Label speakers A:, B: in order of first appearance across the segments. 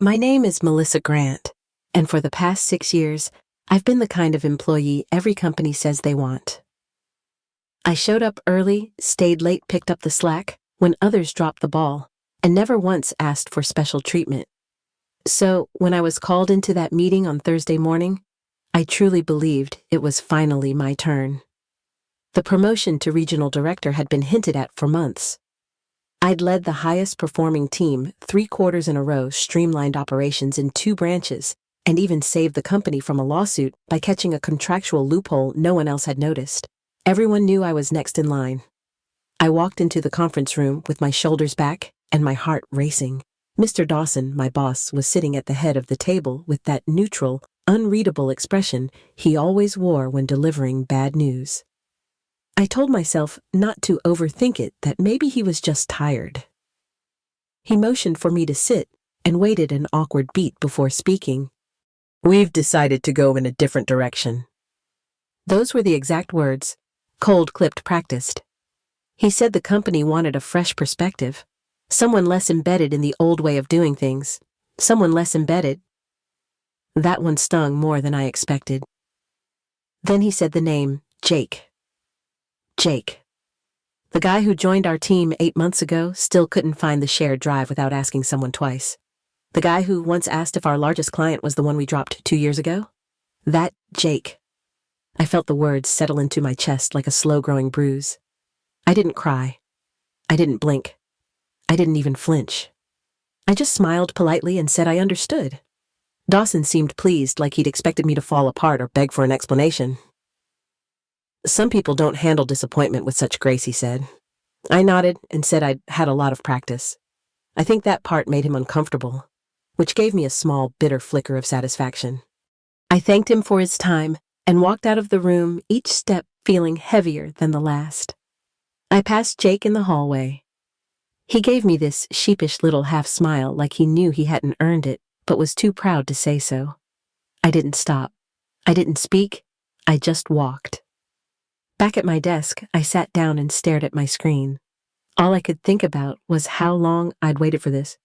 A: My name is Melissa Grant, and for the past 6 years, I've been the kind of employee every company says they want. I showed up early, stayed late, picked up the slack when others dropped the ball, and never once asked for special treatment. So, when I was called into that meeting on Thursday morning, I truly believed it was finally my turn. The promotion to regional director had been hinted at for months. I'd led the highest performing team 3 quarters in a row, streamlined operations in 2 branches, and even saved the company from a lawsuit by catching a contractual loophole no one else had noticed. Everyone knew I was next in line. I walked into the conference room with my shoulders back and my heart racing. Mr. Dawson, my boss, was sitting at the head of the table with that neutral, unreadable expression he always wore when delivering bad news. I told myself not to overthink it, that maybe he was just tired. He motioned for me to sit and waited an awkward beat before speaking. "We've decided to go in a different direction." Those were the exact words, cold-clipped, practiced. He said the company wanted a fresh perspective, someone less embedded in the old way of doing things, someone less embedded. That one stung more than I expected. Then he said the name, Jake. Jake. The guy who joined our team 8 months ago still couldn't find the shared drive without asking someone twice. The guy who once asked if our largest client was the one we dropped 2 years ago? That Jake. I felt the words settle into my chest like a slow-growing bruise. I didn't cry. I didn't blink. I didn't even flinch. I just smiled politely and said I understood. Dawson seemed pleased, like he'd expected me to fall apart or beg for an explanation. "Some people don't handle disappointment with such grace," he said. I nodded and said I'd had a lot of practice. I think that part made him uncomfortable, which gave me a small, bitter flicker of satisfaction. I thanked him for his time and walked out of the room, each step feeling heavier than the last. I passed Jake in the hallway. He gave me this sheepish little half smile, like he knew he hadn't earned it, but was too proud to say so. I didn't stop. I didn't speak. I just walked. Back at my desk, I sat down and stared at my screen. All I could think about was how long I'd waited for this.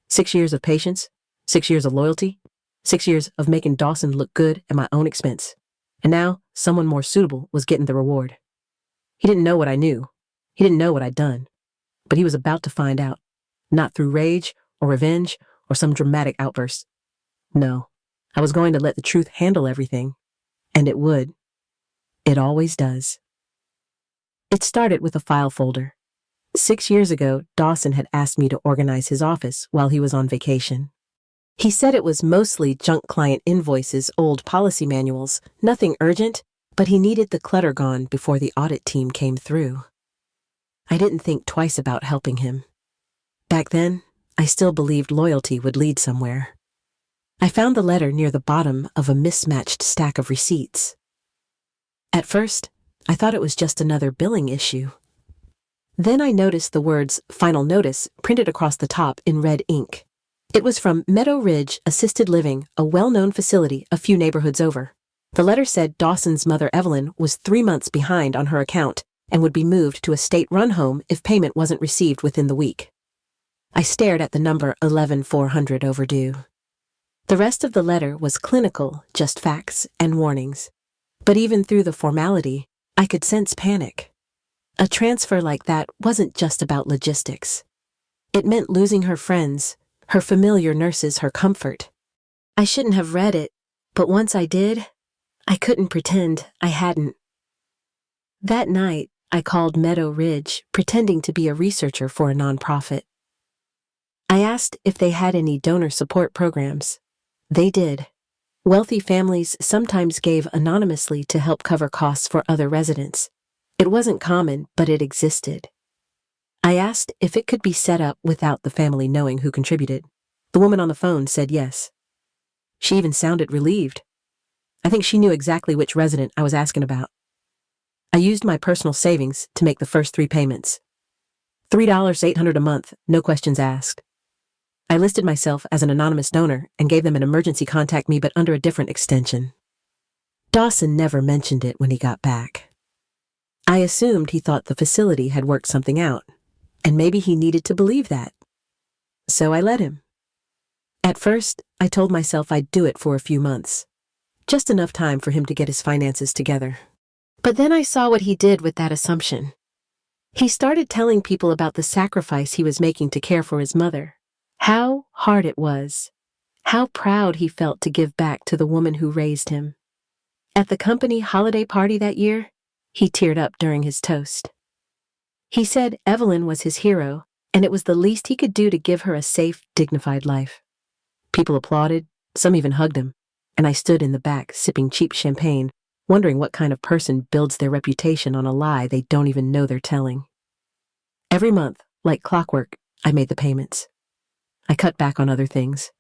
A: 6 years of patience, 6 years of loyalty, 6 years of making Dawson look good at my own expense. And now, someone more suitable was getting the reward. He didn't know what I knew. He didn't know what I'd done. But he was about to find out. Not through rage or revenge or some dramatic outburst. No, I was going to let the truth handle everything. And it would. It always does. It started with a file folder. 6 years ago, Dawson had asked me to organize his office while he was on vacation. He said it was mostly junk client invoices, old policy manuals, nothing urgent, but he needed the clutter gone before the audit team came through. I didn't think twice about helping him. Back then, I still believed loyalty would lead somewhere. I found the letter near the bottom of a mismatched stack of receipts. At first, I thought it was just another billing issue. Then I noticed the words "Final Notice" printed across the top in red ink. It was from Meadow Ridge Assisted Living, a well-known facility a few neighborhoods over. The letter said Dawson's mother Evelyn was 3 months behind on her account and would be moved to a state-run home if payment wasn't received within the week. I stared at the number 11,400 overdue. The rest of the letter was clinical, just facts and warnings. But even through the formality, I could sense panic. A transfer like that wasn't just about logistics. It meant losing her friends, her familiar nurses, her comfort. I shouldn't have read it, but once I did, I couldn't pretend I hadn't. That night, I called Meadow Ridge, pretending to be a researcher for a nonprofit. I asked if they had any donor support programs. They did. Wealthy families sometimes gave anonymously to help cover costs for other residents. It wasn't common, but it existed. I asked if it could be set up without the family knowing who contributed. The woman on the phone said yes. She even sounded relieved. I think she knew exactly which resident I was asking about. I used my personal savings to make the first 3 payments. $3,800 a month, no questions asked. I listed myself as an anonymous donor and gave them an emergency contact me, but under a different extension. Dawson never mentioned it when he got back. I assumed he thought the facility had worked something out, and maybe he needed to believe that. So I let him. At first, I told myself I'd do it for a few months, just enough time for him to get his finances together. But then I saw what he did with that assumption. He started telling people about the sacrifice he was making to care for his mother, how hard it was, how proud he felt to give back to the woman who raised him. At the company holiday party that year, he teared up during his toast. He said Evelyn was his hero, and it was the least he could do to give her a safe, dignified life. People applauded, some even hugged him, and I stood in the back sipping cheap champagne, wondering what kind of person builds their reputation on a lie they don't even know they're telling. Every month, like clockwork, I made the payments. I cut back on other things.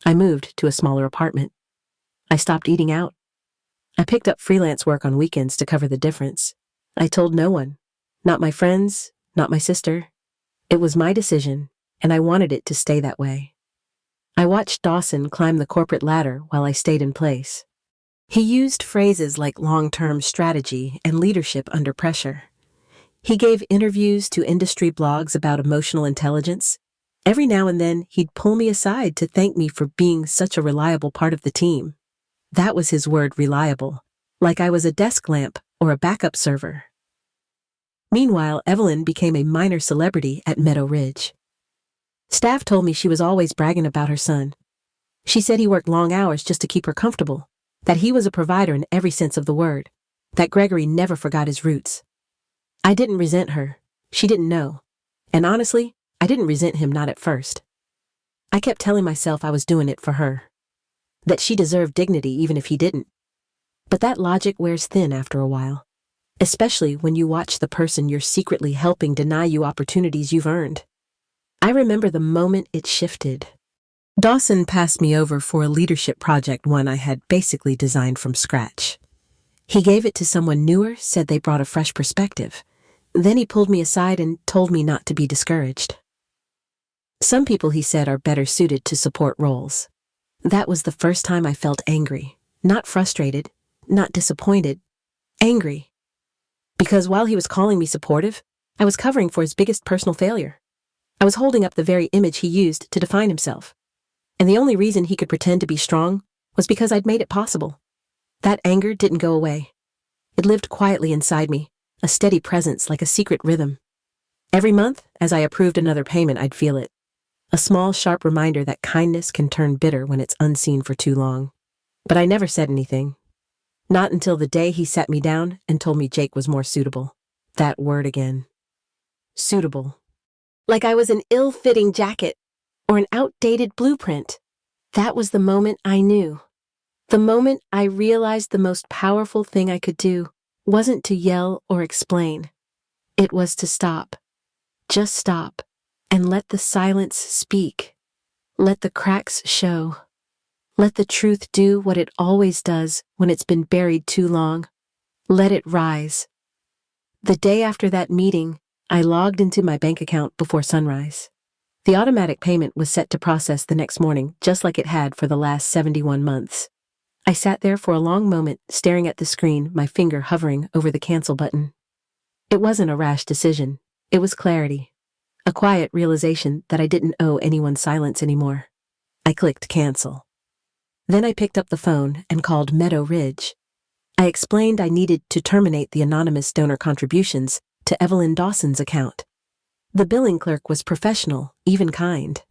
A: I moved to a smaller apartment. I stopped eating out. I picked up freelance work on weekends to cover the difference. I told no one, not my friends, not my sister. It was my decision, and I wanted it to stay that way. I watched Dawson climb the corporate ladder while I stayed in place. He used phrases like long-term strategy and leadership under pressure. He gave interviews to industry blogs about emotional intelligence. Every now and then, he'd pull me aside to thank me for being such a reliable part of the team. That was his word, reliable, like I was a desk lamp or a backup server. Meanwhile, Evelyn became a minor celebrity at Meadow Ridge. Staff told me she was always bragging about her son. She said he worked long hours just to keep her comfortable, that he was a provider in every sense of the word, that Gregory never forgot his roots. I didn't resent her. She didn't know. And honestly, I didn't resent him, not at first. I kept telling myself I was doing it for her, that she deserved dignity even if he didn't. But that logic wears thin after a while, especially when you watch the person you're secretly helping deny you opportunities you've earned. I remember the moment it shifted. Dawson passed me over for a leadership project, one I had basically designed from scratch. He gave it to someone newer, said they brought a fresh perspective. Then he pulled me aside and told me not to be discouraged. Some people, he said, are better suited to support roles. That was the first time I felt angry, not frustrated, not disappointed, angry. Because while he was calling me supportive, I was covering for his biggest personal failure. I was holding up the very image he used to define himself. And the only reason he could pretend to be strong was because I'd made it possible. That anger didn't go away. It lived quietly inside me, a steady presence like a secret rhythm. Every month, as I approved another payment, I'd feel it. A small, sharp reminder that kindness can turn bitter when it's unseen for too long. But I never said anything. Not until the day he sat me down and told me Jake was more suitable. That word again. Suitable. Like I was an ill-fitting jacket or an outdated blueprint. That was the moment I knew. The moment I realized the most powerful thing I could do wasn't to yell or explain. It was to stop. Just stop. And let the silence speak. Let the cracks show. Let the truth do what it always does when it's been buried too long. Let it rise. The day after that meeting, I logged into my bank account before sunrise. The automatic payment was set to process the next morning, just like it had for the last 71 months. I sat there for a long moment, staring at the screen, my finger hovering over the cancel button. It wasn't a rash decision. It was clarity. A quiet realization that I didn't owe anyone silence anymore. I clicked cancel. Then I picked up the phone and called Meadow Ridge. I explained I needed to terminate the anonymous donor contributions to Evelyn Dawson's account. The billing clerk was professional, even kind.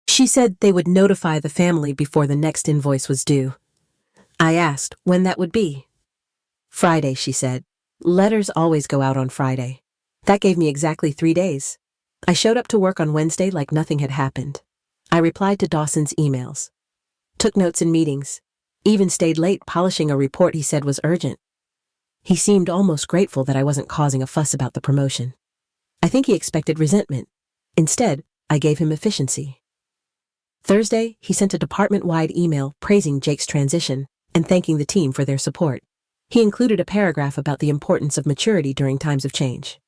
A: She said they would notify the family before the next invoice was due. I asked when that would be. Friday, she said. Letters always go out on Friday. That gave me exactly 3 days. I showed up to work on Wednesday like nothing had happened. I replied to Dawson's emails, took notes in meetings, even stayed late polishing a report he said was urgent. He seemed almost grateful that I wasn't causing a fuss about the promotion. I think he expected resentment. Instead, I gave him efficiency. Thursday, he sent a department-wide email praising Jake's transition and thanking the team for their support. He included a paragraph about the importance of maturity during times of change.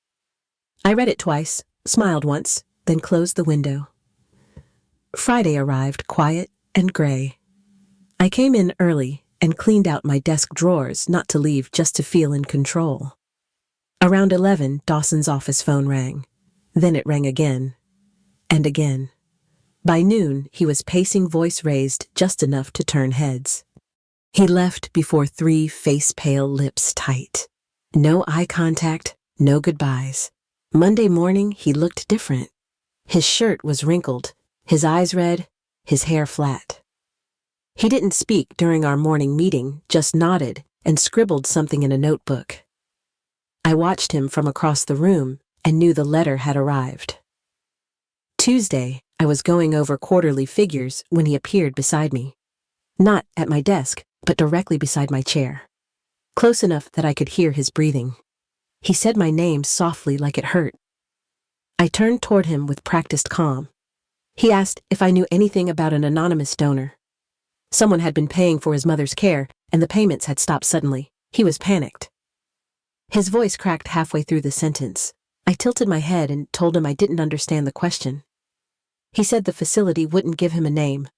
A: I read it twice, smiled once, then closed the window. Friday arrived quiet and gray. I came in early and cleaned out my desk drawers, not to leave, just to feel in control. Around 11, Dawson's office phone rang. Then it rang again. And again. By noon, he was pacing, voice raised just enough to turn heads. He left before 3 face-pale lips tight. No eye contact, no goodbyes. Monday morning, he looked different. His shirt was wrinkled, his eyes red, his hair flat. He didn't speak during our morning meeting, just nodded and scribbled something in a notebook. I watched him from across the room and knew the letter had arrived. Tuesday, I was going over quarterly figures when he appeared beside me. Not at my desk, but directly beside my chair. Close enough that I could hear his breathing. He said my name softly like it hurt. I turned toward him with practiced calm. He asked if I knew anything about an anonymous donor. Someone had been paying for his mother's care, and the payments had stopped suddenly. He was panicked. His voice cracked halfway through the sentence. I tilted my head and told him I didn't understand the question. He said the facility wouldn't give him a name.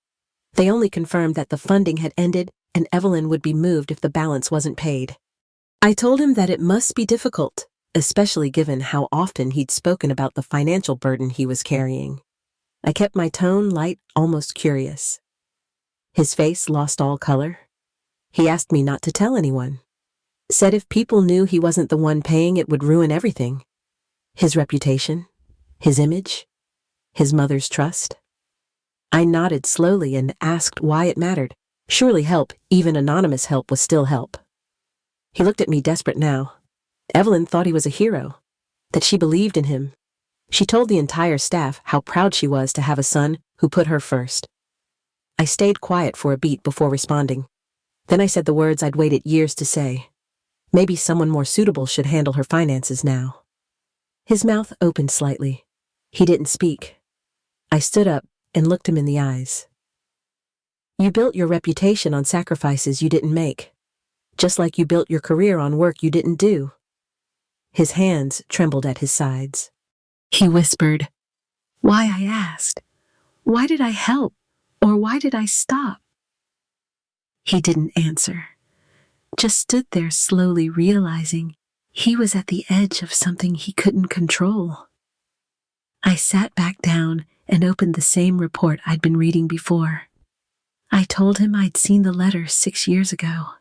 A: They only confirmed that the funding had ended and Evelyn would be moved if the balance wasn't paid. I told him that it must be difficult, especially given how often he'd spoken about the financial burden he was carrying. I kept my tone light, almost curious. His face lost all color. He asked me not to tell anyone. Said if people knew he wasn't the one paying, it would ruin everything. His reputation, his image, his mother's trust. I nodded slowly and asked why it mattered. Surely help, even anonymous help, was still help. He looked at me desperate now. Evelyn thought he was a hero, that she believed in him. She told the entire staff how proud she was to have a son who put her first. I stayed quiet for a beat before responding. Then I said the words I'd waited years to say. Maybe someone more suitable should handle her finances now. His mouth opened slightly. He didn't speak. I stood up and looked him in the eyes. You built your reputation on sacrifices you didn't make, just like you built your career on work you didn't do. His hands trembled at his sides. He whispered, "Why?" I asked. "Why did I help? Or why did I stop?" He didn't answer, just stood there slowly realizing he was at the edge of something he couldn't control. I sat back down and opened the same report I'd been reading before. I told him I'd seen the letter 6 years ago,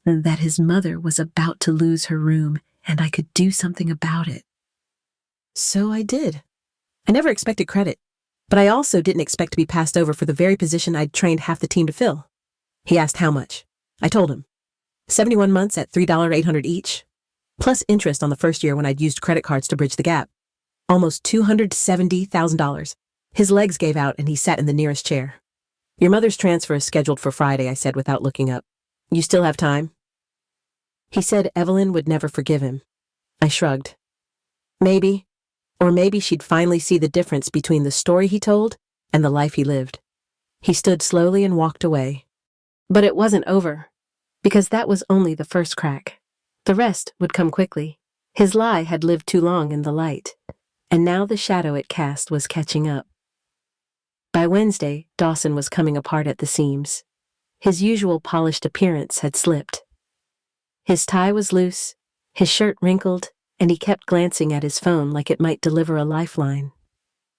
A: and that his mother was about to lose her room and I could do something about it. So I did. I never expected credit, but I also didn't expect to be passed over for the very position I'd trained half the team to fill. He asked how much. I told him. 71 months at $3,800 each, plus interest on the first year when I'd used credit cards to bridge the gap. Almost $270,000. His legs gave out and he sat in the nearest chair. Your mother's transfer is scheduled for Friday, I said without looking up. You still have time? He said Evelyn would never forgive him. I shrugged. Maybe. Or maybe she'd finally see the difference between the story he told and the life he lived. He stood slowly and walked away. But it wasn't over, because that was only the first crack. The rest would come quickly. His lie had lived too long in the light, and now the shadow it cast was catching up. By Wednesday, Dawson was coming apart at the seams. His usual polished appearance had slipped. His tie was loose, his shirt wrinkled, and he kept glancing at his phone like it might deliver a lifeline.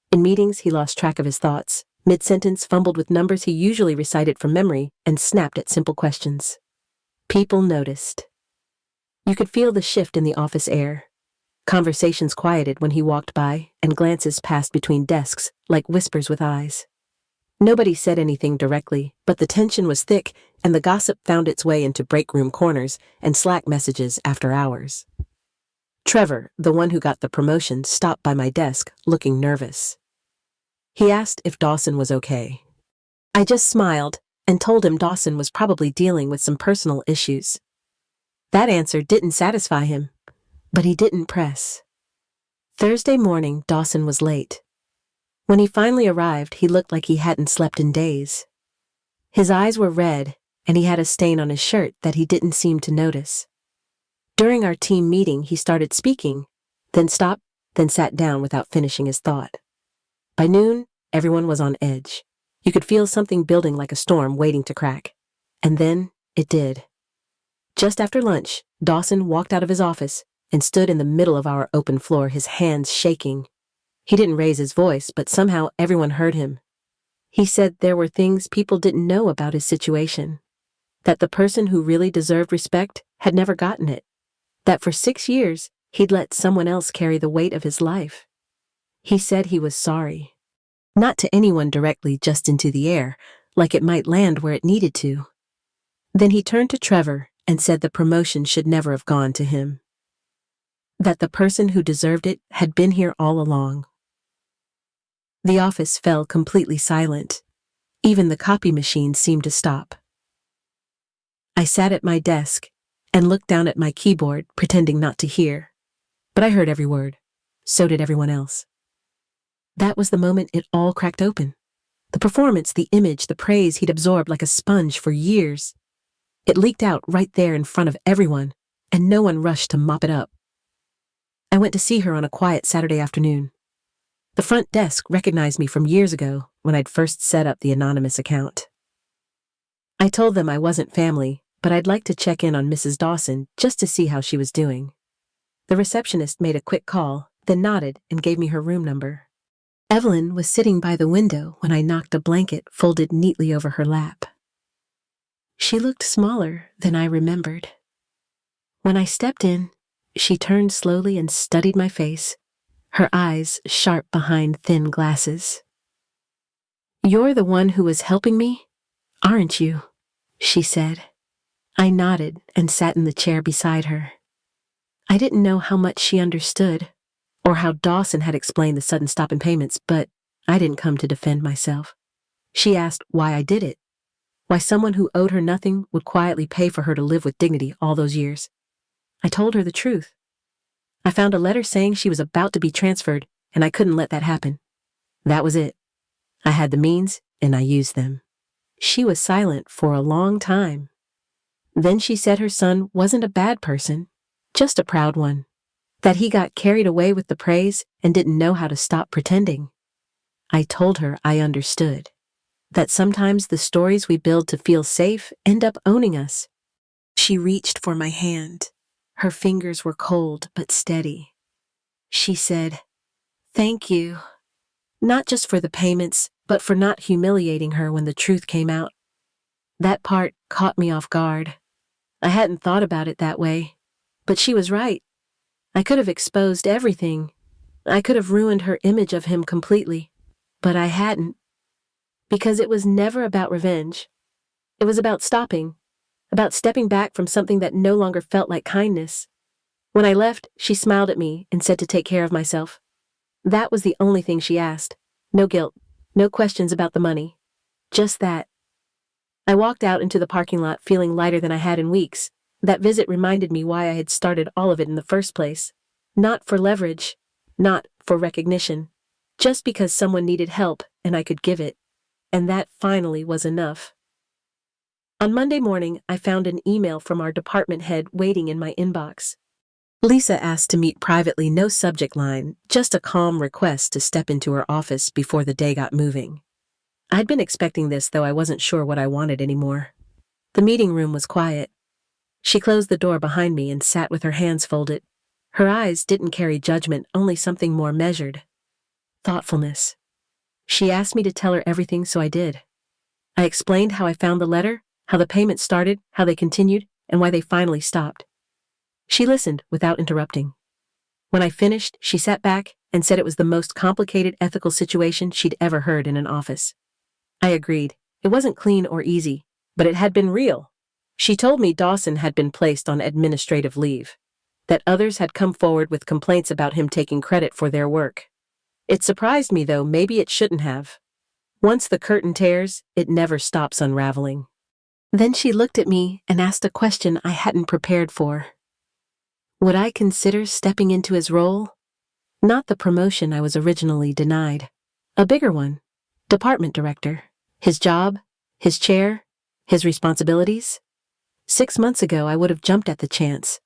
A: In meetings, he lost track of his thoughts. Mid-sentence, fumbled with numbers he usually recited from memory, and snapped at simple questions. People noticed. You could feel the shift in the office air. Conversations quieted when he walked by, and glances passed between desks like whispers with eyes. Nobody said anything directly, but the tension was thick, and the gossip found its way into break room corners and Slack messages after hours. Trevor, the one who got the promotion, stopped by my desk, looking nervous. He asked if Dawson was okay. I just smiled and told him Dawson was probably dealing with some personal issues. That answer didn't satisfy him, but he didn't press. Thursday morning, Dawson was late. When he finally arrived, he looked like he hadn't slept in days. His eyes were red, and he had a stain on his shirt that he didn't seem to notice. During our team meeting, he started speaking, then stopped, then sat down without finishing his thought. By noon, everyone was on edge. You could feel something building like a storm waiting to crack. And then, it did. Just after lunch, Dawson walked out of his office and stood in the middle of our open floor, his hands shaking. He didn't raise his voice, but somehow everyone heard him. He said there were things people didn't know about his situation, that the person who really deserved respect had never gotten it, that for 6 years he'd let someone else carry the weight of his life. He said he was sorry. Not to anyone directly, just into the air, like it might land where it needed to. Then he turned to Trevor and said the promotion should never have gone to him. That the person who deserved it had been here all along. The office fell completely silent. Even the copy machine seemed to stop. I sat at my desk and looked down at my keyboard, pretending not to hear. But I heard every word. So did everyone else. That was the moment it all cracked open. The performance, the image, the praise he'd absorbed like a sponge for years. It leaked out right there in front of everyone, and no one rushed to mop it up. I went to see her on a quiet Saturday afternoon. The front desk recognized me from years ago when I'd first set up the anonymous account. I told them I wasn't family, but I'd like to check in on Mrs. Dawson just to see how she was doing. The receptionist made a quick call, then nodded and gave me her room number. Evelyn was sitting by the window when I knocked a blanket folded neatly over her lap. She looked smaller than I remembered. When I stepped in, she turned slowly and studied my face, her eyes sharp behind thin glasses. "You're the one who was helping me, aren't you?" she said. I nodded and sat in the chair beside her. I didn't know how much she understood, or how Dawson had explained the sudden stop in payments, but I didn't come to defend myself. She asked why I did it, why someone who owed her nothing would quietly pay for her to live with dignity all those years. I told her the truth. I found a letter saying she was about to be transferred, and I couldn't let that happen. That was it. I had the means, and I used them. She was silent for a long time. Then she said her son wasn't a bad person, just a proud one. That he got carried away with the praise and didn't know how to stop pretending. I told her I understood. That sometimes the stories we build to feel safe end up owning us. She reached for my hand. Her fingers were cold but steady. She said, "Thank you. Not just for the payments, but for not humiliating her when the truth came out." That part caught me off guard. I hadn't thought about it that way. But she was right. I could have exposed everything. I could have ruined her image of him completely. But I hadn't. Because it was never about revenge. It was about stopping. About stepping back from something that no longer felt like kindness. When I left, she smiled at me and said to take care of myself. That was the only thing she asked. No guilt. No questions about the money. Just that. I walked out into the parking lot feeling lighter than I had in weeks. That visit reminded me why I had started all of it in the first place. Not for leverage, not for recognition, just because someone needed help and I could give it. And that finally was enough. On Monday morning, I found an email from our department head waiting in my inbox. Lisa asked to meet privately, no subject line, just a calm request to step into her office before the day got moving. I'd been expecting this, though I wasn't sure what I wanted anymore. The meeting room was quiet. She closed the door behind me and sat with her hands folded. Her eyes didn't carry judgment, only something more measured. Thoughtfulness. She asked me to tell her everything, so I did. I explained how I found the letter, how the payments started, how they continued, and why they finally stopped. She listened without interrupting. When I finished, she sat back and said it was the most complicated ethical situation she'd ever heard in an office. I agreed. It wasn't clean or easy, but it had been real. She told me Dawson had been placed on administrative leave, that others had come forward with complaints about him taking credit for their work. It surprised me, though maybe it shouldn't have. Once the curtain tears, it never stops unraveling. Then she looked at me and asked a question I hadn't prepared for. Would I consider stepping into his role? Not the promotion I was originally denied. A bigger one. Department director. His job, his chair, his responsibilities. 6 months ago, I would have jumped at the chance.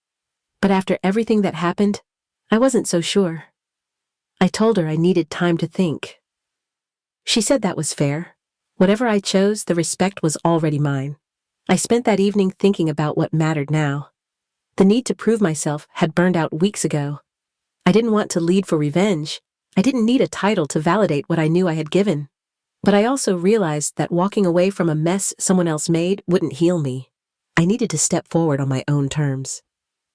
A: But after everything that happened, I wasn't so sure. I told her I needed time to think. She said that was fair. Whatever I chose, the respect was already mine. I spent that evening thinking about what mattered now. The need to prove myself had burned out weeks ago. I didn't want to lead for revenge. I didn't need a title to validate what I knew I had given. But I also realized that walking away from a mess someone else made wouldn't heal me. I needed to step forward on my own terms.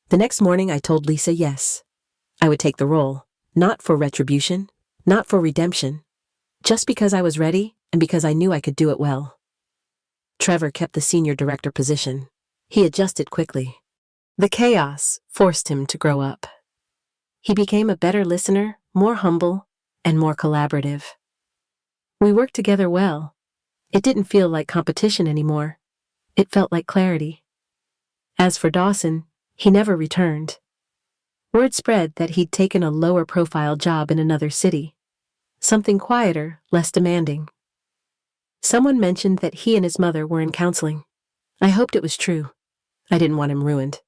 A: The next morning, I told Lisa yes. I would take the role, not for retribution, not for redemption, just because I was ready and because I knew I could do it well. Trevor kept the senior director position. He adjusted quickly. The chaos forced him to grow up. He became a better listener, more humble, and more collaborative. We worked together well. It didn't feel like competition anymore. It felt like clarity. As for Dawson, he never returned. Word spread that he'd taken a lower-profile job in another city. Something quieter, less demanding. Someone mentioned that he and his mother were in counseling. I hoped it was true. I didn't want him ruined.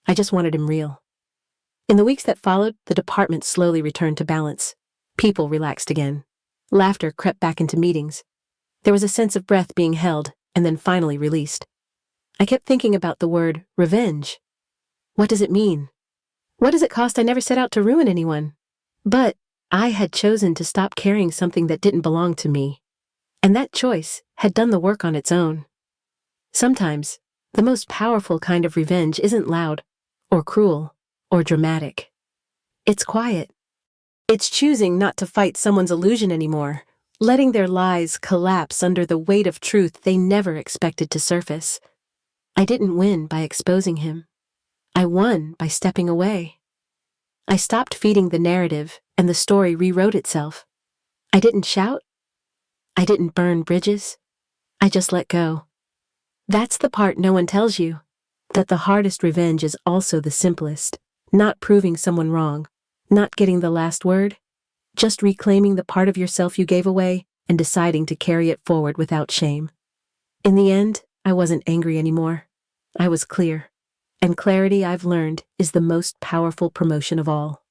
A: I just wanted him real. In the weeks that followed, the department slowly returned to balance. People relaxed again. Laughter crept back into meetings. There was a sense of breath being held and then finally released. I kept thinking about the word revenge. What does it mean? What does it cost? I never set out to ruin anyone. But I had chosen to stop carrying something that didn't belong to me. And that choice had done the work on its own. Sometimes, the most powerful kind of revenge isn't loud, or cruel, or dramatic. It's quiet. It's choosing not to fight someone's illusion anymore, letting their lies collapse under the weight of truth they never expected to surface. I didn't win by exposing him. I won by stepping away. I stopped feeding the narrative, and the story rewrote itself. I didn't shout. I didn't burn bridges. I just let go. That's the part no one tells you, that the hardest revenge is also the simplest, not proving someone wrong, not getting the last word, just reclaiming the part of yourself you gave away and deciding to carry it forward without shame. In the end, I wasn't angry anymore. I was clear. And clarity, I've learned, is the most powerful promotion of all.